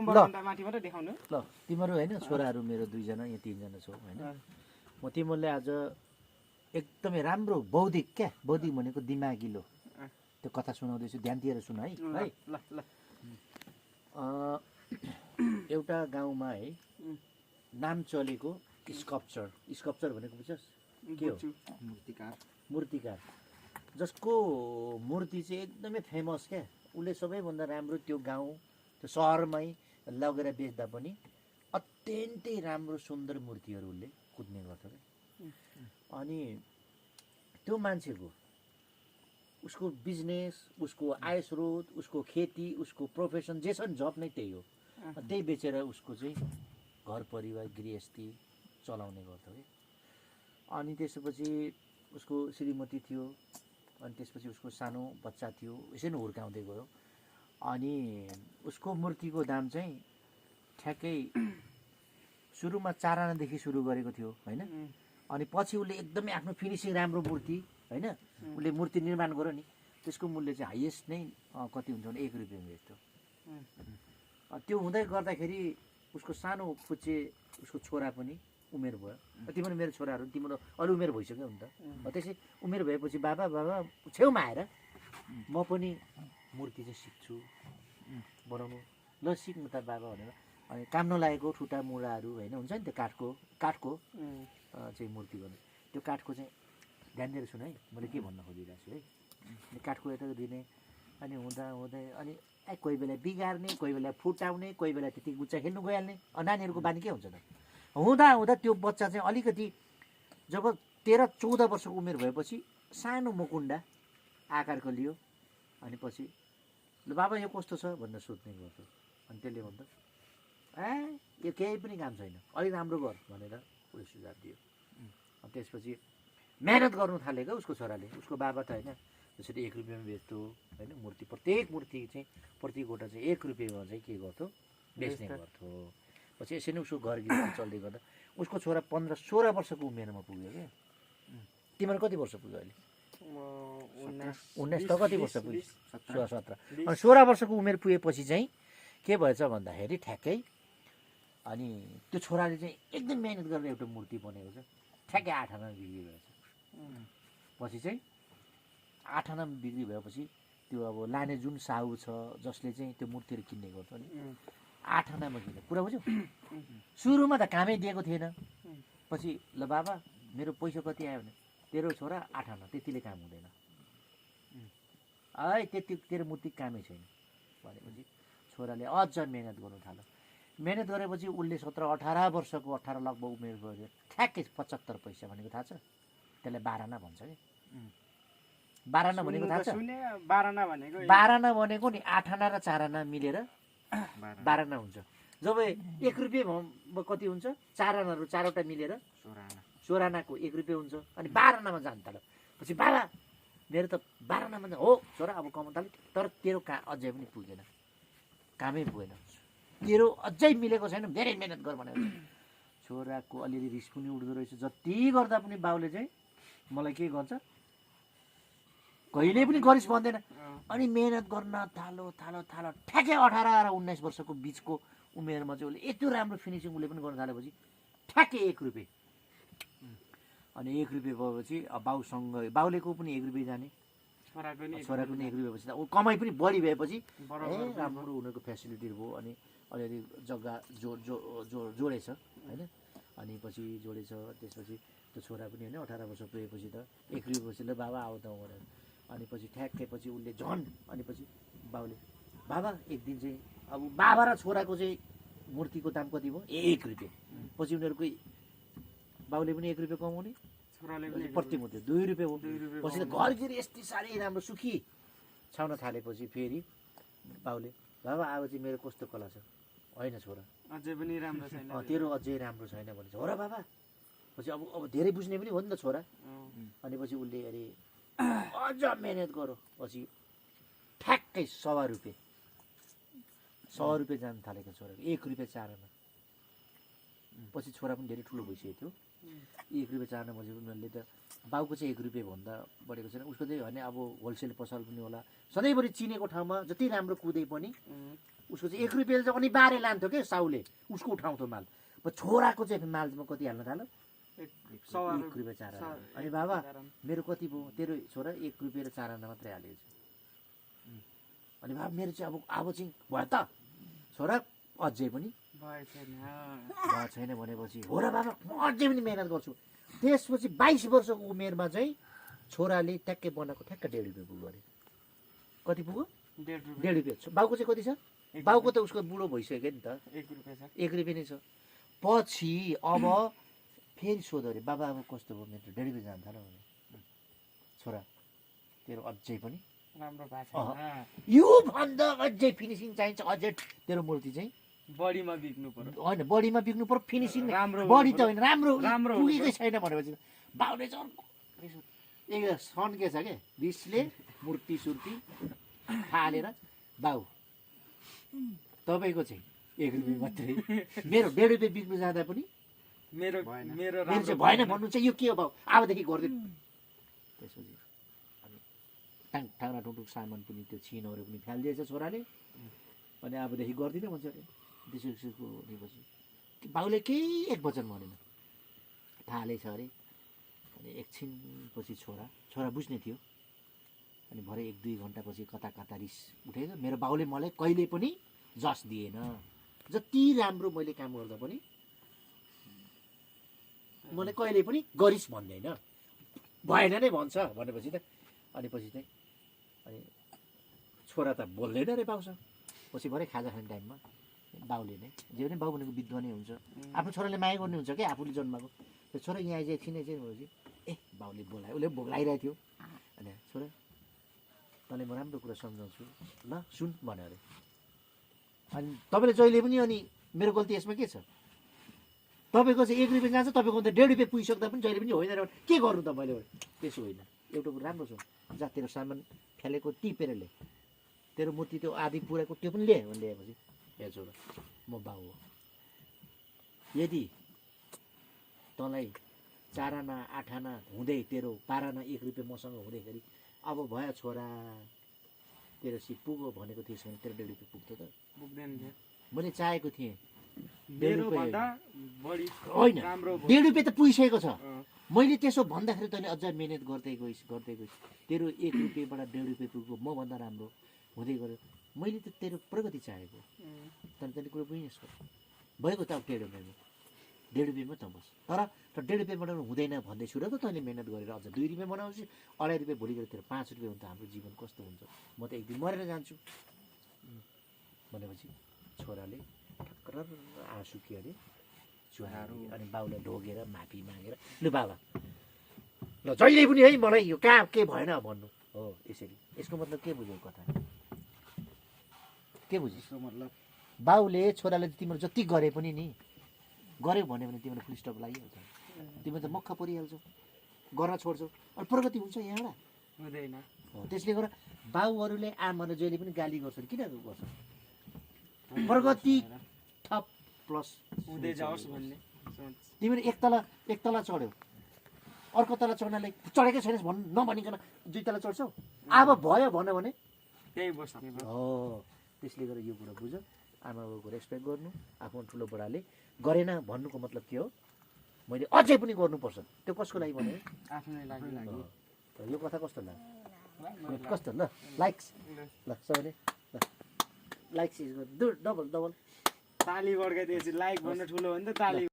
माथि मात्रै देखाउनु ल तिमीहरू होइन छोराहरू मेरो 2 जना यहाँ 3 जना छौ होइन म तिमीहरूले आज एकदमै राम्रो बौद्धिक बौद्धिक भनेको दिमागिलो त्यो कथा सुनाउँदैछु ध्यान दिएर सुन है ल ल एउटा गाउँमा है नाम चलेको स्कल्पचर भनेको बुझ्छस् के हो मूर्तिकार जसको मूर्ति चाहिँ एकदमै फेमस उसले सबैभन्दा राम्रो त्यो गाउँ त्यो सहरमै लगेर बेच्दा पनि अत्यन्तै राम्रो सुन्दर मूर्तिहरू उसले कुद्ने गर्छ अनि त्यो मान्छेको उसको बिजनेस उसको आय स्रोत उसको खेती उसको प्रोफेसन जे छ नि जब नै त्यही हो त्यही बेचेर उसको चाहिँ घर परिवार गृहस्थी चलाउने गर्छ अनि त्यसपछि उसको श्रीमती थियो अनि त्यसपछि उसको सानो बच्चा थियो यसै नै हुर्काउँदै गयो अनि उसको मूर्तिको दाम चाहिँ ठ्याक्कै सुरुमा 4 आनादेखि सुरु गरेको थियो होइन अनि पछि उसले एकदमै आफ्नो फिनिसिङ राम्रो मूर्ति होइन उसले मूर्ति निर्माण गर्यो नि त्यसको मूल्य चाहिँ हाइएस्ट नै कति हुन्छ भने 1 रुपियाँ जस्तो त्यो हुँदै गर्दाखेरि उसको सानो पुच्चे उसको छोरा पनि उमेर भयो तिम्रो मेरो छोराहरू तिम्रो अलि उमेर भइसक्यो नि त त्यसै उमेर भएपछि बाबा छेउमा आएर म पनि मूर्ति चाहिँ सिक्छु बनाउनु ल सिक्नु त बाबा भनेर अनि काम नलागेको ठुटा मुढाहरू होइन हुन्छ नि त्यो काठको चाहिँ मूर्ति गर्नु त्यो काठको चाहिँ ध्यान दिएर सुन है मैले के भन्न खोजिरहेको छु है काठको यता दिने अनि हुँदै अनि कोही बेला बिगार्ने कोही बेला फुटाउने कोही बेला त्यति गुच्चा खेल्नु गइहाल्ने नानीहरूको बानी के हुन्छ त हुँदा त्यो बच्चा चाहिँ अलिकति जब 13-14 वर्षको उमेर भएपछि सानो मुकुन्डा आकारको लियो अनि पछि ल बाबा यो कस्तो छ भनेर सोध्ने गर्छ अनि त्यसले भन्छ यो केही पनि काम छैन अलिक राम्रो गर भनेर उसले सुझाव दियो अनि त्यसपछि मेहनत गर्नु थाल्यो क्या उसको छोराले उसको बाबा त होइन जसरी 1 रुपियाँमा बेच्थ्यो होइन मूर्ति प्रत्येक मूर्ति चाहिँ प्रति गोटा चाहिँ 1 रुपियाँमा चाहिँ के गर्थ्यो बेच्ने गर्थ्यो पछि यसरी नै उसको घर गृहस्थी चल्दै गर्दा उसको छोरा 15-16 वर्षको उमेरमा पुग्यो क्या तिम्रो कति वर्ष पुग्यो अहिले 19 त कति वर्ष पुग्यो 16-17 अनि 16 वर्षको उमेर पुगेपछि चाहिँ के भएछ भन्दाखेरि ठ्याक्कै अनि त्यो छोराले चाहिँ एकदम मेहनत गरेर एउटा मूर्ति बनेको छ ठ्याक्कै 8 आना बिक्री भएछ पछि चाहिँ 8 आना बिक्री भएपछि त्यो अब लाने जुन साहु छ जसले चाहिँ त्यो मूर्तिहरू किन्ने गर्छ नि 8 आनामा किन्यो कुरा बुझ्यौ सुरुमा त कामै दिएको थिएन पछि ल बाबा मेरो पैसा कति आयो भने तेरो छोरा 8 आना त्यतिले काम हुँदैन त्यति तेरो मूर्ति कामै छैन भनेपछि छोराले अझ मेहनत गर्नु थाल्यो मेहनत गरेपछि उसले 17-18 वर्षको 18 लगभग उमेर गयो ठ्याक्कै 75 पैसा भनेको थाहा छ त्यसलाई 12 आना भन्छ कि 12 आना भनेको थाहा छ 12 आना भनेको नि 8 आना र 4 आना मिलेर 12 आना हुन्छ जब 1 रुपियाँ कति हुन्छ 4 आनाहरू 4वटा मिलेर 16 आनाको 1 रुपियाँ हुन्छ अनि 12 आनामा जानु थाल्यो पछि बाबा मेरो त 12 आनामा हो छोरा अब कमाउनु थाल्यो तर तेरो अझै पनि पुगेन कामै पुगेन तेरो अझै मिलेको छैन धेरै मेहनत गर भनेर छोराको अलिअलि रिस पनि उठ्दो रहेछ जति गर्दा पनि बाउले चाहिँ मलाई के गर्छ कहिले पनि गरिस भन्दैन अनि मेहनत गर्न थालो ठ्याक्कै 18 र 19 वर्षको बिचको उमेरमा चाहिँ उसले यत्रो राम्रो फिनिसिङ उसले पनि गर्न थालेपछि ठ्याक्कै 1 रुपियाँ अनि 1 रुपियाँ भएपछि बाउसँग बाउलेको पनि 1 रुपियाँ जाने छोराको पनि 1 रुपियाँ भएपछि ऊ कमाइ पनि बढी भएपछि राम्रो उनीहरूको फेसिलिटीहरू भयो अनि अलिअलि जग्गा जोडेछ होइन अनि पछि जोडेछ त्यसपछि त्यो छोरा पनि होइन 18 वर्ष पुगेपछि त 1 रुपियाँ पछि ल बाबा आऊ त भनेर अनि पछि ठ्याक्कै पछि उसले झन् अनि पछि बाउले बाबा एक दिन चाहिँ अब बाबा र छोराको चाहिँ मूर्तिको दाम कति भयो 1 रुपियाँ पछि उनीहरूको बाउले पनि 1 रुपियाँ कमाउने प्रति मूर्ति 2 रुपियाँ हो पछि त घरगिरी यति साह्रै राम्रो सुखी छाउन थालेपछि फेरि बाउले बाबा अब चाहिँ मेरो कस्तो कला छ होइन छोरा अझै पनि राम्रो छैन तेरो अझै राम्रो छैन भनेछ हो र बाबा पछि अब धेरै बुझ्ने पनि हो नि त छोरा अनि पछि उसले अरे अझ मेहनत गरो पछि ठ्याक्कै 100 रुपियाँ 100 रुपियाँ जान थालेको छोराको 1 रुपियाँ 4 आना पछि छोरा पनि धेरै ठुलो भइसकेको थियो 1 रुपियाँ 4 आना पछि उनीहरूले त बाउको चाहिँ 1 रुपियाँ भन्दा बढेको छैन उसको चाहिँ होइन अब होलसेल पसल पनि होला सधैँभरि चिनेको ठाउँमा जति राम्रो कुदै पनि उसको चाहिँ 1 रुपियाँले चाहिँ अनिवार्य लान्थ्यो कि साउले उसको उठाउँथ्यो माल। छोराको चाहिँ मालमा कति हाल्न थाल्यो 1 रुपियाँ 4 आना। अनि बाबा मेरो कति भयो तेरो छोरा 1 रुपियाँ र 4 आना मात्रै हालेको छ। अनि बाबा मेरो चाहिँ अब चाहिँ भयो त छोरा अझै पनि भयो छैन भनेपछि हो र बाबा म अझै पनि मेहनत गर्छु। त्यसपछि 22 वर्षको उमेरमा चाहिँ छोराले ट्याक्कै बनाएको ठ्याक्क 1.5 रुपियाँ पुग्यो अरे। कति पुग्यो 1.5 रुपियाँ। बाउको चाहिँ कति छ? बाउको त उसको बुढो भइसक्यो नि त 1 रुपियाँ नै छ। पछि अब फेरि सोध्यो अरे बाबा अब कस्तो भयो मेरो 1.5 रुपियाँ जान्छ र भने छोरा तेरो अझै पनि राम्रो भएको छैन। यो भन्दा अझै फिनिसिङ चाहिन्छ, अझै तेरो मूर्ति चाहिँ बढीमा बिक्नु पर्यो। होइन बढीमा बिक्नु पर्यो, फिनिसिङ राम्रो बढी त होइन राम्रो राम्रो पुगेकै छैन भनेपछि बाउले चाहिँ एक सन के छ के रिसले मूर्ति सुर्ती फालेर बाउ तपाईँको चाहिँ 1 रुपियाँ मात्रै मेरो 1.5 रुपियाँ बिक्नु जाँदा पनि मेरो चाहिँ भएन भन्नु चाहिँ यो के हो बाउ अबदेखि गरिदिनु। त्यसपछि अनि टाङ्रा टुङटुङ सामान पनि त्यो छिनहरू पनि फालिदिएछ छोराले। अनि अबदेखि गर्दिनँ भन्छ अरे। त्यसको भनेपछि बाउले केही 1 वचन भनेन फालेछ अरे। अनि एकछिनपछि छोरा बुझ्ने थियो। अनि भरे 1-2 घन्टापछि कता रिस उठेको। मेरो बाउले मलाई कहिले पनि जस दिएन, जति राम्रो मैले काम गर्दा पनि मलाई कहिले पनि गरिस् भन्दैन, भएन नै भन्छ भनेपछि त अनि पछि चाहिँ अनि छोरा त बोल्दैन रे बाउसँग। पछि भरे खाजा खाने टाइममा बाउले नै जे पनि बाउ भनेको विद्वानै हुन्छ, आफ्नो छोराले माया गर्ने हुन्छ क्या आफूले जन्माएको। त्यो छोरा यहाँ आइज एकछिन भनेपछि बाउले बोलायो, उसले बोलाइरहेको थियो। अनि छोरा तँलाई म राम्रो कुरा सम्झाउँछु ल सुन भन्यो अरे। अनि तपाईँले जहिले पनि अनि मेरो गल्ती यसमा के छ? तपाईँको चाहिँ 1 रुपियाँ जान्छ, तपाईँको त 1.5 रुपियाँ पुगिसक्दा पनि जहिले पनि होइन र के गर्नु त मैले? त्यसो होइन, एउटा कुरो राम्रो छ जा तेरो सामान फ्यालेको टिपेर ल्याए, तेरो मूर्ति त्यो आधी पुराको त्यो पनि ल्याए भने ल्याएपछि हे छोरा म बाउ हो, यदि तँलाई 4 आना 8 आना हुँदै तेरो 12 आना 1 रुपियाँ मसँग हुँदैखेरि अब भयो छोरा तेरो सिप पुग्यो भनेको थिएछ भने तेरो 1.5 रुपियाँ पुग्थ्यो त? पुग्दैन थियो। मैले चाहेको थिएँ मेरो भन्दा बढी होइन, राम्रो 1.5 रुपियाँ त पुगिसकेको छ। मैले त्यसो भन्दाखेरि तैँले अझ मिहिनेत गर्दै गइस् तेरो 1 रुपियाँबाट 1.5 रुपियाँ पुग्यो मभन्दा राम्रो हुँदै गयो। मैले त तेरो प्रगति चाहेको, तर तैँले कुरो बुझिस् भएको त अब 1.5 रुपियाँमा 1.5 रुपियाँमा त बस। तर 1.5 रुपियाँबाट हुँदैन भन्दैछु र त तैँले मिहिनेत गरेर अझ 2 रुपियाँ बनाउँछु, 2.5 रुपियाँ भोलि गएर तेरो 5 रुपियाँ हुन्छ, हाम्रो जीवन कस्तो हुन्छ? म त एक दिन मरेर जान्छु भनेपछि छोराले ठक्कर आँसु के अरे चुहारो। अनि बाउलाई ढोगेर माफी मागेर लु बाबा ल जहिले पनि है मलाई यो कहाँ के भएन भन्नु हो। यसरी यसको मतलब के बुझ्यो कथा? के बुझिस्? मतलब बाउले छोराले तिम्रो जति गरे पनि नि गऱ्यो भन्यो भने तिमीलाई फुल स्टप लागिहाल्छ, तिमी त मक्ख परिहाल्छौ, गर्न छोड्छौ, अनि प्रगति हुन्छ यहाँबाट हुँदैन। त्यसले गर्दा बाउहरूले आमाले जहिले पनि गाली गर्छन्, किन गर्छन्? प्रगति थप प्लस हुँदै जाओस् भन्ने सोच। तिमीले एक तला चढ्यौ, अर्को तला चढ्नलाई चढेकै छैनस् भन्नु नभनिकन 2 तला चढ्छौ, अब भयो भन्यो भने त्यही बस्ने हो। त्यसले गर्दा यो कुरा बुझ, आमा बाबुको रेस्पेक्ट गर्नु, आफ्नो ठुलो बडाले गरेन भन्नुको मतलब के हो? मैले अझै पनि गर्नुपर्छ। त्यो कसको लागि भने आफ्नै लागि। यो कथा कस्तो लाग्यो? कस्तो ल लाइक्स ल सबैले ल लाइक्स डबल ताली बड्काइदिएपछि लाइक भन्नु ठुलो हो नि त ताली।